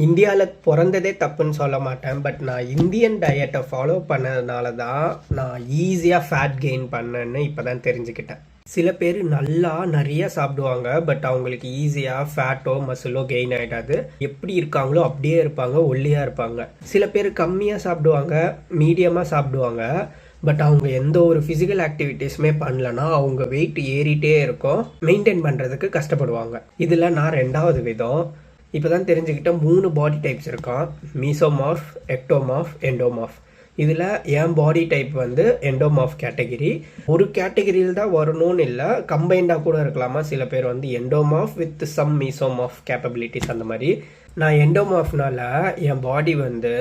இந்தியாவில் பிறந்ததே தப்புன்னு சொல்ல மாட்டேன். பட் நான் இந்தியன் டயட்டை ஃபாலோ பண்ணதுனால தான் நான் ஈஸியாக ஃபேட் கெயின் பண்ணேன்னு இப்போ தான் தெரிஞ்சுக்கிட்டேன். சில பேர் நல்லா நிறைய சாப்பிடுவாங்க, பட் அவங்களுக்கு ஈஸியாக ஃபேட்டோ மசிலோ கெயின் ஆகிடாது. எப்படி இருக்காங்களோ அப்படியே இருப்பாங்க, ஒல்லியாக இருப்பாங்க. சில பேர் கம்மியாக சாப்பிடுவாங்க, மீடியமாக சாப்பிடுவாங்க, பட் அவங்க எந்த ஒரு ஃபிசிக்கல் ஆக்டிவிட்டீஸுமே பண்ணலன்னா அவங்க வெயிட் ஏறிட்டே இருக்கும், மெயின்டைன் பண்ணுறதுக்கு கஷ்டப்படுவாங்க. இதில் நான் 2வது விதம். இப்போ தான் தெரிஞ்சுக்கிட்ட 3 பாடி டைப்ஸ் இருக்கான்: மீசோமார்ஃப், எக்டோமார்ஃப், எண்டோமார்ஃப். இதில் என் பாடி டைப் வந்து எண்டோமார்ஃப் கேட்டகிரி. ஒரு கேட்டகிரியில் தான் வரணும்னு இல்லை, கம்பைண்டாக கூட இருக்கலாமா. சில பேர் வந்து endomorph with some mesomorph capabilities அந்த மாதிரி. நான் எண்டோமார்ஃப்னால என் பாடி வந்து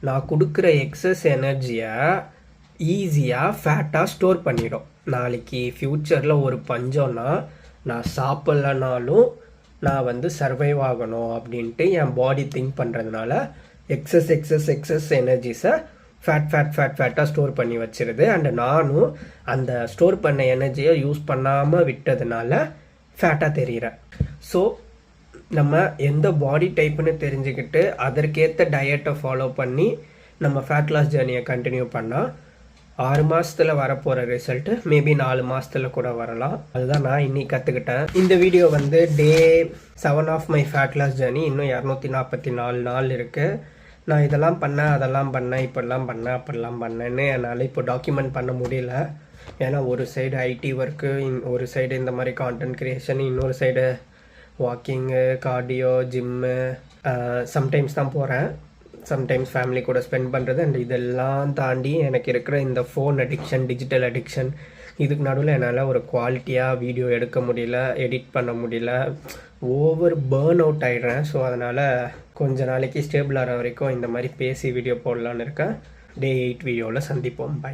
நான் கொடுக்குற எக்ஸஸ் எனர்ஜியை ஈஸியாக ஃபேட்டாக ஸ்டோர் பண்ணிடும். நாளைக்கு ஃப்யூச்சரில் ஒரு பஞ்சம்னா நான் சாப்பிட்லனாலும் நான் வந்து சர்வைவ் ஆகணும் அப்படின்ட்டு என் பாடி திங்க் பண்ணுறதுனால எக்ஸஸ் எனர்ஜிஸை ஃபேட்டாக ஸ்டோர் பண்ணி வச்சிருது. அண்ட் நானும் அந்த ஸ்டோர் பண்ண எனர்ஜியை யூஸ் பண்ணாமல் விட்டதுனால ஃபேட்டாக தெரிகிறேன். ஸோ நம்ம எந்த பாடி டைப்புன்னு தெரிஞ்சுக்கிட்டு அதற்கேற்ற டயட்டை ஃபாலோ பண்ணி நம்ம ஃபேட் லாஸ் ஜேர்னியை கண்டினியூ பண்ணால் 6 மாதத்தில் வரப்போகிற ரிசல்ட்டு மேபி 4 மாதத்தில் கூட வரலாம். அதுதான் நான் இன்னைக்கு கற்றுக்கிட்டேன். இந்த வீடியோ வந்து day 7 of my fat loss journey. இன்னும் 244 நாள் இருக்குது. நான் இதெல்லாம் பண்ணேன், அதெல்லாம் பண்ணேன், இப்படிலாம் பண்ணேன், அப்படிலாம் பண்ணேன்னு என்னால் இப்போ டாக்குமெண்ட் பண்ண முடியல. ஏன்னா ஒரு சைடு ஐடி ஒர்க்கு, ஒரு சைடு இந்த மாதிரி கான்டென்ட் க்ரியேஷன், இன்னொரு side walking, cardio, gym, sometimes தான் போகிறேன், சம்டைம்ஸ் ஃபேமிலி கூட ஸ்பெண்ட் பண்ணுறது. அண்ட் இதெல்லாம் தாண்டி எனக்கு இருக்கிற இந்த ஃபோன் அடிக்ஷன், டிஜிட்டல் அடிக்ஷன், இதுக்கு நடுவில் என்னால் ஒரு குவாலிட்டியாக வீடியோ எடுக்க முடியல, எடிட் பண்ண முடியல, ஓவர் பேர்ன் அவுட் ஆகிடுறேன். ஸோ அதனால் கொஞ்ச நாளைக்கு ஸ்டேபிள் ஆகிற வரைக்கும் இந்த மாதிரி பேசி வீடியோ போடலான்னு இருக்கேன். டே 8 வீடியோவில் சந்திப்போம். பை.